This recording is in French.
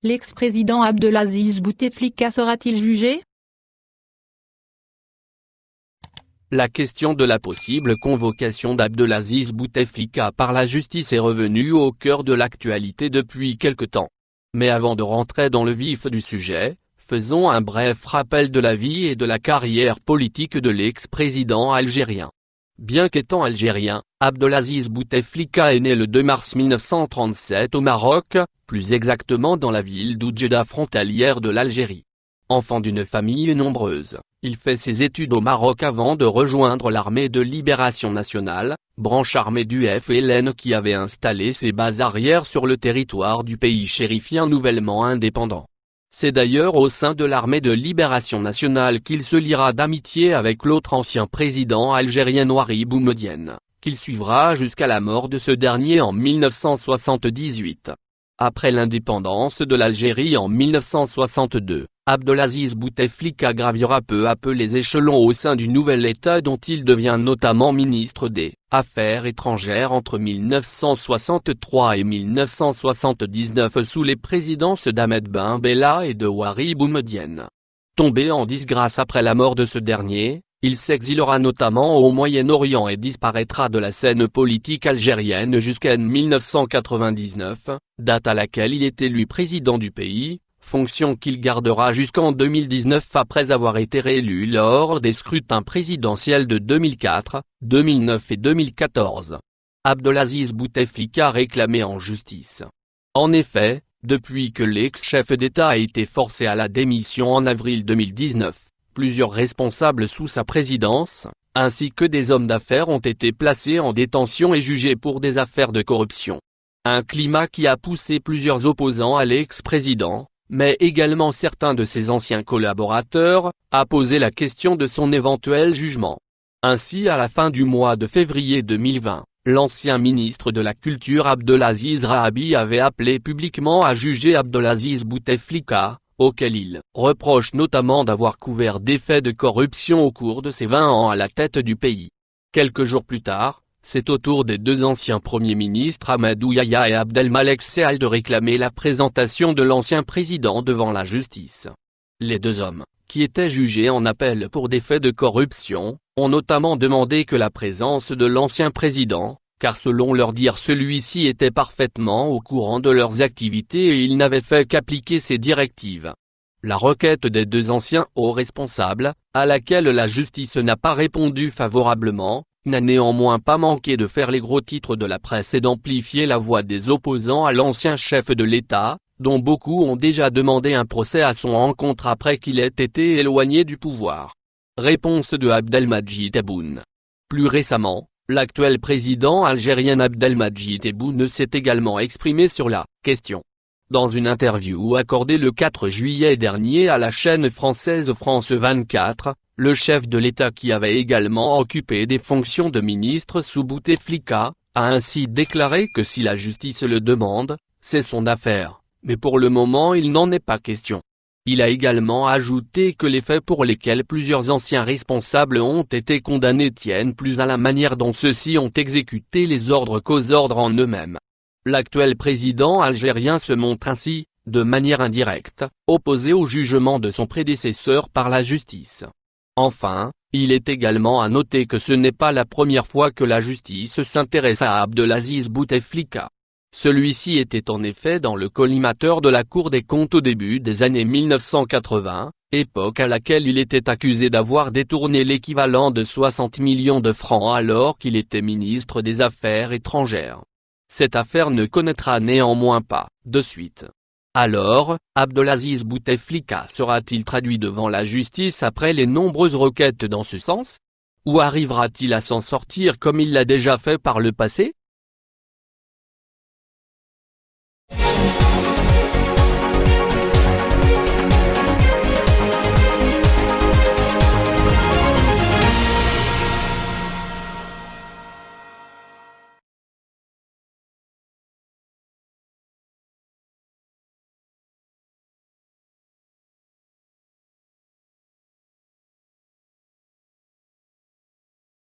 L'ex-président Abdelaziz Bouteflika sera-t-il jugé? La question de la possible convocation d'Abdelaziz Bouteflika par la justice est revenue au cœur de l'actualité depuis quelque temps. Mais avant de rentrer dans le vif du sujet, faisons un bref rappel de la vie et de la carrière politique de l'ex-président algérien. Bien qu'étant algérien, Abdelaziz Bouteflika est né le 2 mars 1937 au Maroc, plus exactement dans la ville d'Oudjeda frontalière de l'Algérie. Enfant d'une famille nombreuse, il fait ses études au Maroc avant de rejoindre l'armée de libération nationale, branche armée du FLN qui avait installé ses bases arrières sur le territoire du pays chérifien nouvellement indépendant. C'est d'ailleurs au sein de l'armée de libération nationale qu'il se liera d'amitié avec l'autre ancien président algérien Houari Boumedienne, qu'il suivra jusqu'à la mort de ce dernier en 1978. Après l'indépendance de l'Algérie en 1962, Abdelaziz Bouteflika gravira peu à peu les échelons au sein du nouvel État dont il devient notamment ministre des Affaires étrangères entre 1963 et 1979 sous les présidences d'Ahmed Ben Bella et de Houari Boumedienne. Tombé en disgrâce après la mort de ce dernier, il s'exilera notamment au Moyen-Orient et disparaîtra de la scène politique algérienne jusqu'en 1999, date à laquelle il est élu président du pays, fonction qu'il gardera jusqu'en 2019 après avoir été réélu lors des scrutins présidentiels de 2004, 2009 et 2014. Abdelaziz Bouteflika réclamé en justice. En effet, depuis que l'ex-chef d'État a été forcé à la démission en avril 2019, plusieurs responsables sous sa présidence, ainsi que des hommes d'affaires ont été placés en détention et jugés pour des affaires de corruption. Un climat qui a poussé plusieurs opposants à l'ex-président, mais également certains de ses anciens collaborateurs, à poser la question de son éventuel jugement. Ainsi à la fin du mois de février 2020, l'ancien ministre de la Culture Abdelaziz Rahabi avait appelé publiquement à juger Abdelaziz Bouteflika, auquel il reproche notamment d'avoir couvert des faits de corruption au cours de ses 20 ans à la tête du pays. Quelques jours plus tard, c'est au tour des deux anciens premiers ministres Ahmadou Yahya et Abdelmalek Sehal de réclamer la présentation de l'ancien président devant la justice. Les deux hommes, qui étaient jugés en appel pour des faits de corruption, ont notamment demandé que la présence de l'ancien président, car selon leur dire celui-ci était parfaitement au courant de leurs activités et il n'avait fait qu'appliquer ses directives. La requête des deux anciens hauts responsables, à laquelle la justice n'a pas répondu favorablement, n'a néanmoins pas manqué de faire les gros titres de la presse et d'amplifier la voix des opposants à l'ancien chef de l'État, dont beaucoup ont déjà demandé un procès à son encontre après qu'il ait été éloigné du pouvoir. Réponse de Abdelmadjid Tebboune. Plus récemment, l'actuel président algérien Abdelmadjid Tebboune s'est également exprimé sur la question. Dans une interview accordée le 4 juillet dernier à la chaîne française France 24, le chef de l'État qui avait également occupé des fonctions de ministre sous Bouteflika, a ainsi déclaré que si la justice le demande, c'est son affaire, mais pour le moment il n'en est pas question. Il a également ajouté que les faits pour lesquels plusieurs anciens responsables ont été condamnés tiennent plus à la manière dont ceux-ci ont exécuté les ordres qu'aux ordres en eux-mêmes. L'actuel président algérien se montre ainsi, de manière indirecte, opposé au jugement de son prédécesseur par la justice. Enfin, il est également à noter que ce n'est pas la première fois que la justice s'intéresse à Abdelaziz Bouteflika. Celui-ci était en effet dans le collimateur de la Cour des comptes au début des années 1980, époque à laquelle il était accusé d'avoir détourné l'équivalent de 60 millions de francs alors qu'il était ministre des Affaires étrangères. Cette affaire ne connaîtra néanmoins pas de suite. Alors, Abdelaziz Bouteflika sera-t-il traduit devant la justice après les nombreuses requêtes dans ce sens? Ou arrivera-t-il à s'en sortir comme il l'a déjà fait par le passé?